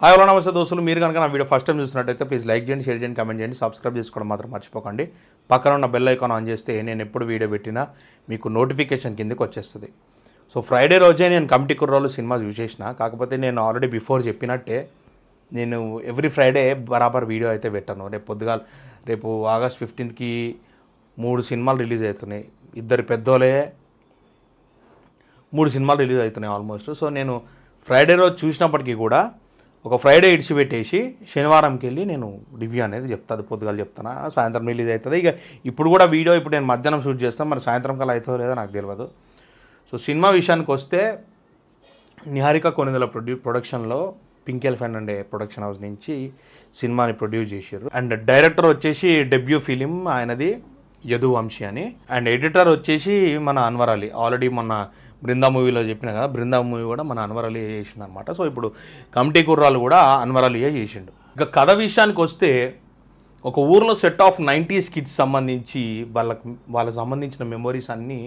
Hi hello నమస్తే దోస్తులు, మీరు కనుక నా వీడియో ఫస్ట్ టైం చూసినట్టయితే ప్లీజ్ లైక్ చేయండి, షేర్ చేయండి, కామెంట్ చేయండి, సబ్స్క్రైబ్ చేసుకోవడం మాత్రం మర్చిపోకండి. పక్కన ఉన్న బెల్ ఐకాన్ ఆన్ చేస్తే నేను ఎప్పుడు వీడియో పెట్టినా మీకు నోటిఫికేషన్ కిందకి వచ్చేస్తుంది. సో ఫ్రైడే రోజే నేను కమిటీ కుర్రోళ్ళు సినిమా చూసేసిన. కాకపోతే నేను ఆల్రెడీ బిఫోర్ చెప్పినట్టే నేను ఎవ్రీ ఫ్రైడే బరాబర్ వీడియో అయితే పెట్టాను. రేపు ఆగస్ట్ 15కి 3 సినిమాలు రిలీజ్ అవుతున్నాయి. ఇద్దరు పెద్దోళ్ళే 3 సినిమాలు రిలీజ్ అవుతున్నాయి ఆల్మోస్ట్. సో నేను ఫ్రైడే రోజు చూసినప్పటికీ కూడా ఒక ఫ్రైడే ఇడిచిపెట్టేసి శనివారంకి వెళ్ళి నేను రివ్యూ అనేది చెప్తాను. పొద్దుగాలు చెప్తాను, సాయంత్రం రిలీజ్ అవుతుంది. ఇక ఇప్పుడు కూడా వీడియో ఇప్పుడు నేను మధ్యాహ్నం షూట్ చేస్తాను, మరి సాయంత్రం కల్లా అవుతుందో లేదో నాకు తెలియదు. సో సినిమా విషయానికి వస్తే నిహారిక కొనిదెల ప్రొడక్షన్లో pink elephant and production house నుంచి సినిమాని ప్రొడ్యూస్ చేశారు. అండ్ డైరెక్టర్ వచ్చేసి డెబ్యూ ఫిలిం ఆయనది యదువంశీ అని. అండ్ ఎడిటర్ వచ్చేసి మన అన్వర్ అలీ. ఆల్రెడీ మొన్న బృందా మూవీలో చెప్పిన కదా, బృందా మూవీ కూడా మన అన్వర్ అలీ చేసిండు అనమాట. సో ఇప్పుడు కమిటీ కుర్రాలు కూడా అన్వర్ అలీయే చేసిండు. ఇక కథ విషయానికి వస్తే ఒక ఊర్లో సెట్ ఆఫ్ 90s కిడ్స్ సంబంధించి వాళ్ళకి సంబంధించిన మెమొరీస్ అన్నీ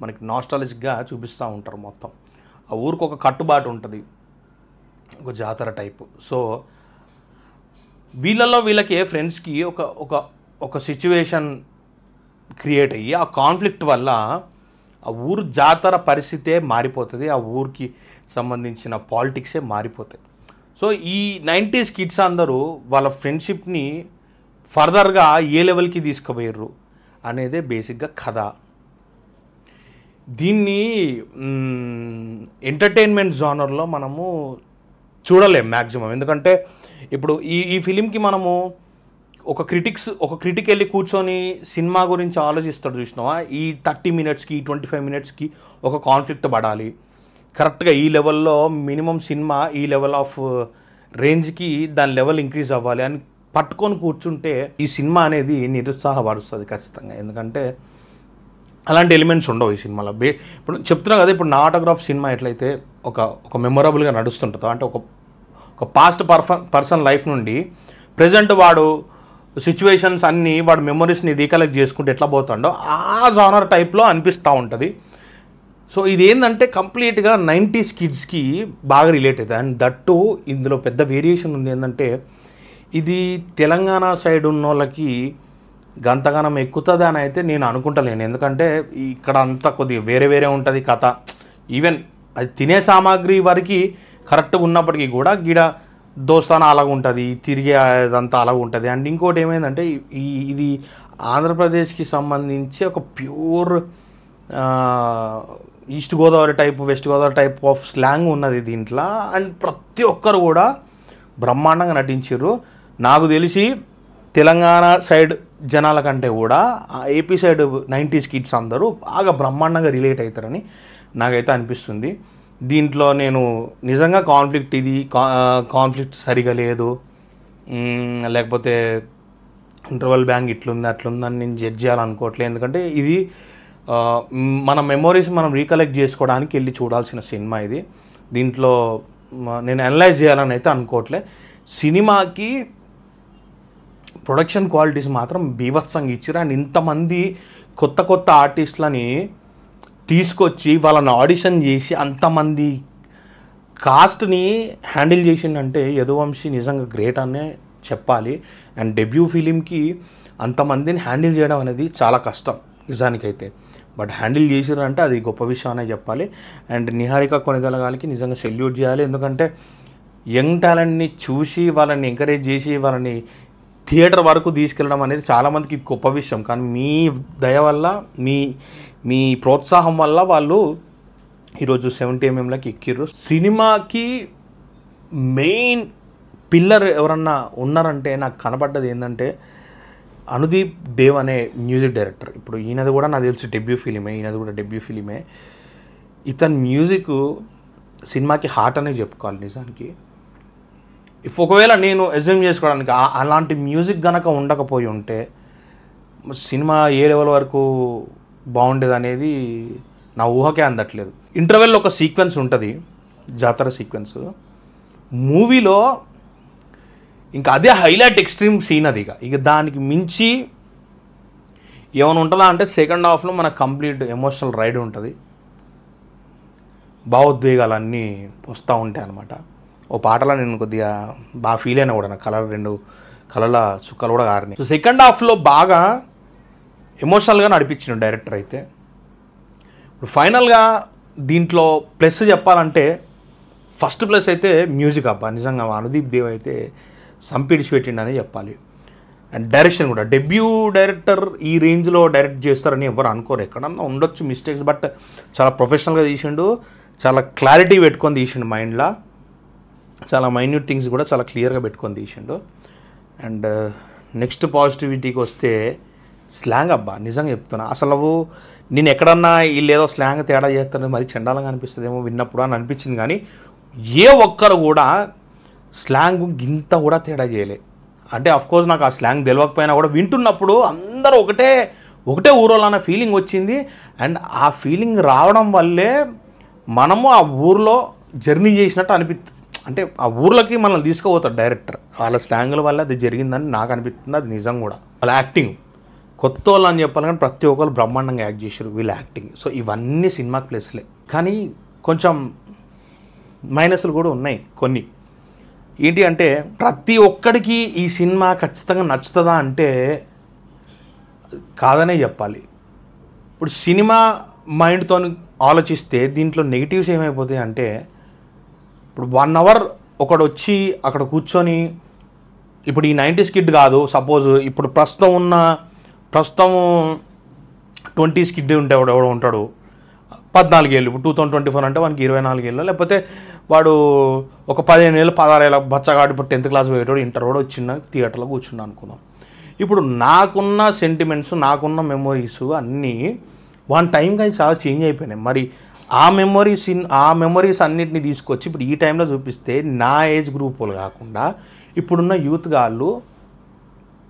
మనకి నాస్టాలజిక్గా చూపిస్తూ ఉంటారు. మొత్తం ఆ ఊరికి ఒక కట్టుబాటు ఉంటుంది, ఒక జాతర టైపు. సో వీళ్ళకి ఫ్రెండ్స్కి ఒక సిచ్యువేషన్ క్రియేట్ అయ్యి ఆ కాన్ఫ్లిక్ట్ వల్ల ఆ ఊరు జాతర పరిస్థితే మారిపోతుంది, ఆ ఊరికి సంబంధించిన పాలిటిక్సే మారిపోతాయి. సో ఈ 90s కిడ్స్ అందరూ వాళ్ళ ఫ్రెండ్షిప్ని ఫర్దర్గా ఏ లెవెల్కి తీసుకుపోయారు అనేదే బేసిక్గా కథ. దీన్ని ఎంటర్టైన్మెంట్ జానర్లో మనము చూడలేం మ్యాక్సిమం. ఎందుకంటే ఇప్పుడు ఈ ఫిలింకి మనము ఒక క్రిటిక్ వెళ్ళి కూర్చొని సినిమా గురించి ఆలోచిస్తాడు చూసినావా, ఈ 30 మినిట్స్కి 25 మినిట్స్కి ఒక కాన్ఫ్లిక్ట్ పడాలి, కరెక్ట్గా ఈ లెవెల్లో మినిమం సినిమా ఈ లెవెల్ ఆఫ్ రేంజ్కి దాని లెవెల్ ఇంక్రీజ్ అవ్వాలి అని పట్టుకొని కూర్చుంటే ఈ సినిమా అనేది నిరుత్సాహపరుస్తుంది ఖచ్చితంగా. ఎందుకంటే అలాంటి ఎలిమెంట్స్ ఉండవు ఈ సినిమాలో. ఇప్పుడు చెప్తున్నా కదా, ఇప్పుడు నా ఆటోగ్రాఫ్ సినిమా ఎట్లయితే ఒక మెమొరబుల్గా నడుస్తుంటుందో, అంటే ఒక పాస్ట్ పర్సన్ లైఫ్ నుండి ప్రజెంట్ వాడు సిచ్యువేషన్స్ అన్నీ వాడు మెమొరీస్ని రీకలెక్ట్ చేసుకుంటే ఎట్లా పోతాడో ఆ జానర్ టైప్లో అనిపిస్తూ ఉంటుంది. సో ఇది ఏంటంటే కంప్లీట్గా 90s కిడ్స్కి బాగా రిలేట్ అవుతుంది. అండ్ దట్టు ఇందులో పెద్ద వేరియేషన్ ఉంది. ఏంటంటే ఇది తెలంగాణ సైడ్ ఉన్న వాళ్ళకి గంతగానం ఎక్కుతుంది అని అయితే నేను అనుకుంటలేను. ఎందుకంటే ఇక్కడ అంతా కొద్దిగా వేరే ఉంటుంది కథ. ఈవెన్ అది తినే సామాగ్రి వరకు కరెక్ట్గా ఉన్నప్పటికీ కూడా గిడ దోస్తాన అలాగ ఉంటుంది, తిరిగే అదంతా అలాగ ఉంటుంది. అండ్ ఇంకోటి ఏమైందంటే ఇది ఆంధ్రప్రదేశ్కి సంబంధించి ఒక pure east Godavari type, west Godavari type of slang ఉన్నది దీంట్లో. అండ్ ప్రతి ఒక్కరు కూడా బ్రహ్మాండంగా నటించారు. నాకు తెలిసి తెలంగాణ సైడ్ జనాల కంటే కూడా ఏపీ సైడ్ 90s కిడ్స్ అందరూ బాగా బ్రహ్మాండంగా రిలేట్ అవుతారని నాకైతే అనిపిస్తుంది. దీంట్లో నేను నిజంగా కాన్ఫ్లిక్ట్ సరిగా లేదు, లేకపోతే ఇంటర్వల్ బ్యాంక్ ఇట్లుంది అట్లుందని నేను జడ్జ్ చేయాలనుకోవట్లేదు. ఎందుకంటే ఇది మన మెమొరీస్ మనం రీకలెక్ట్ చేసుకోవడానికి వెళ్ళి చూడాల్సిన సినిమా ఇది. దీంట్లో నేను అనలైజ్ చేయాలని అయితే అనుకోవట్లే. సినిమాకి ప్రొడక్షన్ క్వాలిటీస్ మాత్రం బీభత్సంగా ఇచ్చారు. అండ్ ఇంతమంది కొత్త ఆర్టిస్టులని తీసుకొచ్చి వాళ్ళని ఆడిషన్ చేసి అంతమంది కాస్ట్ని హ్యాండిల్ చేసిందంటే యదువంశీ నిజంగా గ్రేట్ అనే చెప్పాలి. అండ్ డెబ్యూ ఫిలింకి అంతమందిని హ్యాండిల్ చేయడం అనేది చాలా కష్టం నిజానికైతే, బట్ హ్యాండిల్ చేసారంటే అది గొప్ప విషయం అనే చెప్పాలి. అండ్ నిహారిక కొనిదెల గారికి నిజంగా సెల్యూట్ చేయాలి. ఎందుకంటే యంగ్ టాలెంట్ని చూసి వాళ్ళని ఎంకరేజ్ చేసి వాళ్ళని థియేటర్ వరకు తీసుకెళ్ళడం అనేది చాలామందికి గొప్ప విషయం. కానీ మీ దయ వల్ల మీ ప్రోత్సాహం వల్ల వాళ్ళు ఈరోజు 70mm ఎక్కిర్రు. సినిమాకి మెయిన్ పిల్లర్ ఎవరన్నా ఉన్నారంటే నాకు కనపడ్డది ఏంటంటే అనుదీప్ దేవ్ అనే మ్యూజిక్ డైరెక్టర్. ఇప్పుడు ఈయనది కూడా నాకు తెలిసి డెబ్యూ ఫిలిమే. ఇతని మ్యూజిక్ సినిమాకి హార్ట్ అనే చెప్పుకోవాలి నిజానికి. ఒకవేళ నేను అజ్యూమ్ చేసుకోవడానికి అలాంటి మ్యూజిక్ గనక ఉండకపోయి ఉంటే సినిమా ఏ లెవెల్ వరకు బాగుండేది అనేది నా ఊహకే అందట్లేదు. ఇంటర్వెల్లో ఒక సీక్వెన్స్ ఉంటుంది, జాతర సీక్వెన్స్ మూవీలో. ఇంకా అదే హైలైట్ ఎక్స్ట్రీమ్ సీన్ అది. ఇక దానికి మించి ఏమైనా ఉంటుందా అంటే సెకండ్ హాఫ్లో మనకు కంప్లీట్ ఎమోషనల్ రైడ్ ఉంటుంది, భావోద్వేగాలన్నీ వస్తూ ఉంటాయి అన్నమాట. ఓ పాటలో నేను కొద్దిగా బాగా ఫీల్ అయినా కూడా, నా కలర్ 2 కలర్ల చుక్కలు కూడా కారినాయి. సో సెకండ్ హాఫ్లో బాగా ఎమోషనల్గా నడిపించిన డైరెక్టర్ అయితే. ఇప్పుడు ఫైనల్గా దీంట్లో ప్లస్ చెప్పాలంటే ఫస్ట్ ప్లస్ అయితే మ్యూజిక్ అబ్బా, నిజంగా అనుదీప్ దేవ్ అయితే సంపిడిచి పెట్టిండని చెప్పాలి. అండ్ డైరెక్షన్ కూడా, డెబ్యూ డైరెక్టర్ ఈ రేంజ్లో డైరెక్ట్ చేస్తారని ఎవరు అనుకోరు. ఎక్కడన్నా ఉండొచ్చు మిస్టేక్స్, బట్ చాలా ప్రొఫెషనల్గా తీసిండు, చాలా క్లారిటీ పెట్టుకొని తీసిండు మైండ్లో, చాలా మైన్యూట్ థింగ్స్ కూడా చాలా క్లియర్గా పెట్టుకొని తీసిండు. అండ్ నెక్స్ట్ పాజిటివిటీకి వస్తే స్లాంగ్ అబ్బా, నిజంగా చెప్తున్నా. అసలు నేను ఎక్కడన్నా వీళ్ళు ఏదో స్లాంగ్ తేడా చేస్తారని మరి చండాలంగా అనిపిస్తుందేమో విన్నప్పుడు అని అనిపించింది, కానీ ఏ ఒక్కరు కూడా స్లాంగ్ గింత కూడా తేడా చేయలే. అంటే అఫ్కోర్స్ నాకు ఆ స్లాంగ్ తెలియకపోయినా కూడా వింటున్నప్పుడు అందరూ ఒకటే ఊరోళ్ళన్న ఫీలింగ్ వచ్చింది. అండ్ ఆ ఫీలింగ్ రావడం వల్లే మనము ఆ ఊర్లో జర్నీ చేసినట్టు అనిపిస్తుంది. అంటే ఆ ఊర్లోకి మనల్ని తీసుకుపోతారు డైరెక్టర్, వాళ్ళ స్లాంగుల వల్ల అది జరిగిందని నాకు అనిపిస్తుంది. అది నిజం కూడా. వాళ్ళ యాక్టింగ్ కొత్త వాళ్ళు అని చెప్పాలి, కానీ ప్రతి ఒక్కరు బ్రహ్మాండంగా యాక్ట్ చేశారు వీళ్ళ యాక్టింగ్. సో ఇవన్నీ సినిమాకి ప్లస్లే, కానీ కొంచెం మైనస్లు కూడా ఉన్నాయి కొన్ని. ఏంటి అంటే ప్రతి ఒక్కడికి ఈ సినిమా ఖచ్చితంగా నచ్చుతుందా అంటే కాదనే చెప్పాలి. ఇప్పుడు సినిమా మైండ్తో ఆలోచిస్తే దీంట్లో నెగిటివ్స్ ఏమైపోతాయి అంటే, ఇప్పుడు 1 hour ఒకడు వచ్చి అక్కడ కూర్చొని, ఇప్పుడు ఈ 90s కిడ్ కాదు, సపోజ్ ఇప్పుడు ప్రస్తుతం 20s కిడ్ ఉంటే ఎవడో ఉంటాడు 14 ఏళ్ళు, ఇప్పుడు 2024 అంటే వానికి 24 ఏళ్ళు, లేకపోతే వాడు ఒక 15 ఏళ్ళు 16 ఏళ్ళ బచ్చగాడు, ఇప్పుడు 10th క్లాస్ పోయేటోడు, ఇంటర్ కూడా వచ్చిన థియేటర్లో కూర్చున్నా అనుకుందాం. ఇప్పుడు నాకున్న సెంటిమెంట్స్, నాకున్న మెమొరీస్ అన్నీ వన్ టైంకి అవి చాలా చేంజ్ అయిపోయినాయి. మరి ఆ మెమొరీస్ అన్నిటిని తీసుకొచ్చి ఇప్పుడు ఈ టైంలో చూపిస్తే నా ఏజ్ గ్రూప్ వాళ్ళు కాకుండా ఇప్పుడున్న యూత్ గాళ్ళు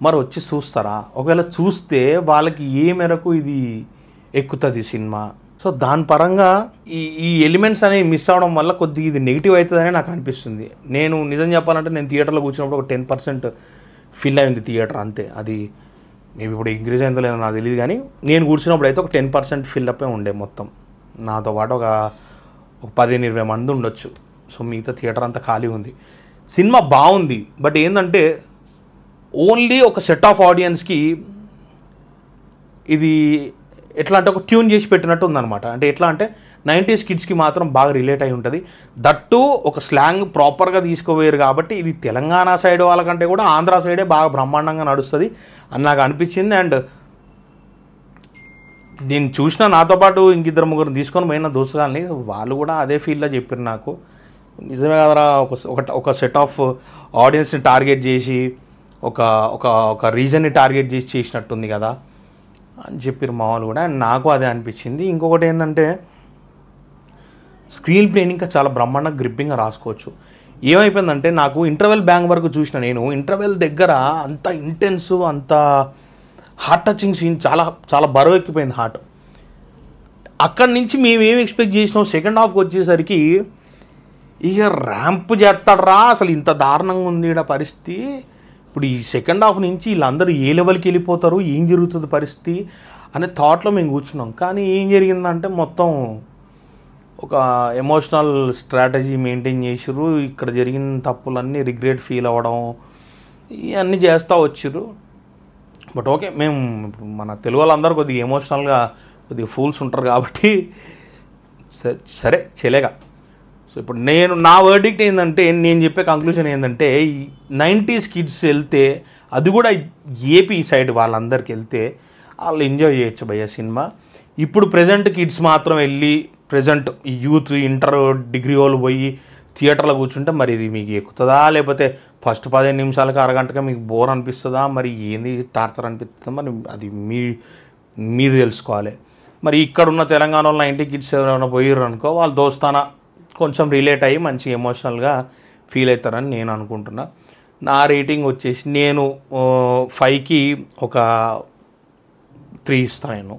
మరి వచ్చి చూస్తారా? ఒకవేళ చూస్తే వాళ్ళకి ఏ మేరకు ఇది ఎక్కుతుంది సినిమా? సో దాని పరంగా ఈ ఎలిమెంట్స్ అనేవి మిస్ అవ్వడం వల్ల కొద్దిగా ఇది నెగిటివ్ అవుతుందని నాకు అనిపిస్తుంది. నేను నిజం చెప్పాలంటే నేను థియేటర్లో కూర్చున్నప్పుడు ఒక 10% ఫిల్ అయింది థియేటర్, అంతే. అది మేబీ ఇప్పుడు ఇంక్రీజ్ అయిందో లేదో నాకు తెలియదు, కానీ నేను కూర్చున్నప్పుడు అయితే ఒక 10% ఫిల్అప్ ఉండే మొత్తం. నాతో పాటు ఒక 15-20 మంది ఉండొచ్చు. సో మిగతా థియేటర్ అంతా ఖాళీ ఉంది. సినిమా బాగుంది, బట్ ఏంటంటే ఓన్లీ ఒక సెట్ ఆఫ్ ఆడియన్స్కి ఇది ఎట్లా అంటే ఒక ట్యూన్ చేసి పెట్టినట్టు ఉందన్నమాట. అంటే ఎట్లా అంటే 90s కిడ్స్కి మాత్రం బాగా రిలేట్ అయి ఉంటుంది. దట్టు ఒక స్లాంగ్ ప్రాపర్గా తీసుకుపోయారు కాబట్టి ఇది తెలంగాణ సైడ్ వాళ్ళకంటే కూడా ఆంధ్ర సైడే బాగా బ్రహ్మాండంగా నడుస్తుంది అని నాకు అనిపించింది. అండ్ నేను చూసిన నాతో పాటు ఇంకిద్దరు ముగ్గురు తీసుకొని పోయిన దోస్తుగాల్ని, వాళ్ళు కూడా అదే ఫీల్డ్లో చెప్పారు నాకు, నిజమే కదరా, ఒక సెట్ ఆఫ్ ఆడియన్స్ని టార్గెట్ చేసి ఒక రీజన్ని టార్గెట్ చేసి చేసినట్టుంది కదా అని చెప్పారు మా వాళ్ళు కూడా. అండ్ నాకు అదే అనిపించింది. ఇంకొకటి ఏంటంటే స్క్రీన్ ప్లేని ఇంకా చాలా బ్రహ్మాండంగా గ్రిప్పింగ్గా రాసుకోవచ్చు. ఏమైపోయిందంటే నాకు ఇంటర్వెల్ బ్యాంగ్ వరకు చూసిన నేను, ఇంటర్వెల్ దగ్గర అంత ఇంటెన్స్, అంత హార్ట్ టచింగ్ సీన్, చాలా చాలా బరువు ఎక్కిపోయింది హార్ట్. అక్కడి నుంచి మేమేమి ఎక్స్పెక్ట్ చేసినాం, సెకండ్ హాఫ్కి వచ్చేసరికి ఇక ర్యాంప్ చేస్తాడరా, అసలు ఇంత దారుణంగా ఉంది ఇక్కడ పరిస్థితి. ఇప్పుడు ఈ సెకండ్ హాఫ్ నుంచి వీళ్ళందరూ ఏ లెవెల్కి వెళ్ళిపోతారు, ఏం జరుగుతుంది పరిస్థితి అనే థాట్లో మేము కూర్చున్నాం. కానీ ఏం జరిగిందంటే మొత్తం ఒక ఎమోషనల్ స్ట్రాటజీ మెయింటైన్ చేసిర్రు. ఇక్కడ జరిగిన తప్పులన్నీ రిగ్రెట్ ఫీల్ అవ్వడం ఇవన్నీ చేస్తూ వచ్చిర్రు. బట్ ఓకే, మేము మన తెలుగు వాళ్ళందరూ కొద్దిగా ఎమోషనల్గా కొద్దిగా ఫూల్స్ ఉంటారు కాబట్టి సరే చెలేగా. సో ఇప్పుడు నా వర్డిక్ట్ ఏంటంటే, నేను చెప్పే కంక్లూజన్ ఏంటంటే, ఈ 90s కిడ్స్ వెళ్తే, అది కూడా ఏపీ సైడ్ వాళ్ళందరికి వెళ్తే వాళ్ళు ఎంజాయ్ చేయొచ్చు భయ్య సినిమా. ఇప్పుడు ప్రజెంట్ కిడ్స్ మాత్రం వెళ్ళి, ప్రజెంట్ యూత్ ఇంటర్ డిగ్రీ వాళ్ళు పోయి థియేటర్లో కూర్చుంటే మరి ఇది మీకు ఎక్కుతుందా, లేకపోతే ఫస్ట్ 15 నిమిషాలకి అరగంటగా మీకు బోర్ అనిపిస్తుందా, మరి ఏంది టార్చర్ అనిపిస్తుందా, మరి అది మీరు తెలుసుకోవాలి. మరి ఇక్కడున్న తెలంగాణ వాళ్ళు 90 కిడ్స్ ఎవరైనా పోయారు అనుకో, వాళ్ళు దోస్తానా కొంచెం రిలేట్ అయ్యి మంచి ఎమోషనల్గా ఫీల్ అవుతారని నేను అనుకుంటున్నా. నా రేటింగ్ వచ్చేసి నేను 5కి ఒక 3 ఇస్తాను. నేను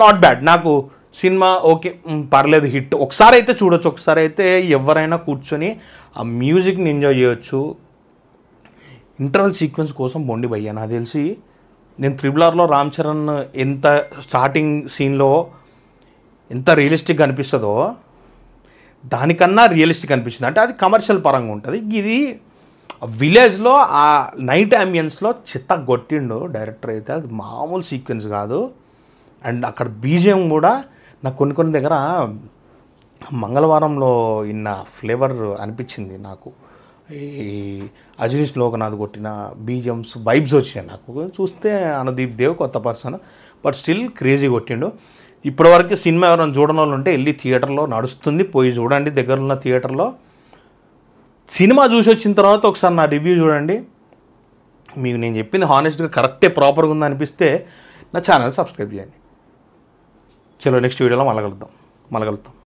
నాట్ బ్యాడ్, నాకు సినిమా ఓకే, పర్లేదు, హిట్. ఒకసారి అయితే చూడొచ్చు, ఒకసారి అయితే ఎవరైనా కూర్చొని ఆ మ్యూజిక్ని ఎంజాయ్ చేయొచ్చు. ఇంటర్వెల్ సీక్వెన్స్ కోసం బొండి భయ్యా, నాకు తెలిసి నేను RRRలో రామ్ చరణ్ ఎంత స్టార్టింగ్ సీన్లో ఎంత రియలిస్టిక్గా అనిపిస్తుందో, దానికన్నా రియలిస్టిక్ అనిపించింది. అంటే అది కమర్షియల్ పరంగా ఉంటుంది. ఇది విలేజ్లో ఆ నైట్ అంబియన్స్లో చిత్త కొట్టిండు డైరెక్టర్ అయితే. అది మామూలు సీక్వెన్స్ కాదు. అండ్ అక్కడ బీజిఎం కూడా నాకు కొన్ని దగ్గర మంగళవారంలో ఇన్న ఫ్లేవర్ అనిపించింది నాకు. ఈ అజనీష్ లోకనాథ్ కొట్టిన బీజిఎమ్స్ వైబ్స్ వచ్చినాయి నాకు. చూస్తే అనుదీప్ దేవ్ కొత్త పర్సన్, బట్ స్టిల్ క్రేజీ కొట్టిండు. ఇప్పటివరకు సినిమా ఎవరైనా చూడని వాళ్ళు ఉంటే వెళ్ళి థియేటర్లో నడుస్తుంది, పోయి చూడండి దగ్గరున్న థియేటర్లో. సినిమా చూసి వచ్చిన తర్వాత ఒకసారి నా రివ్యూ చూడండి. మీకు నేను చెప్పింది హానెస్ట్గా కరెక్టే, ప్రాపర్గా ఉందని అనిపిస్తే నా ఛానల్ సబ్స్క్రైబ్ చేయండి. చలో నెక్స్ట్ వీడియోలో మళ్ళీ కలుద్దాం.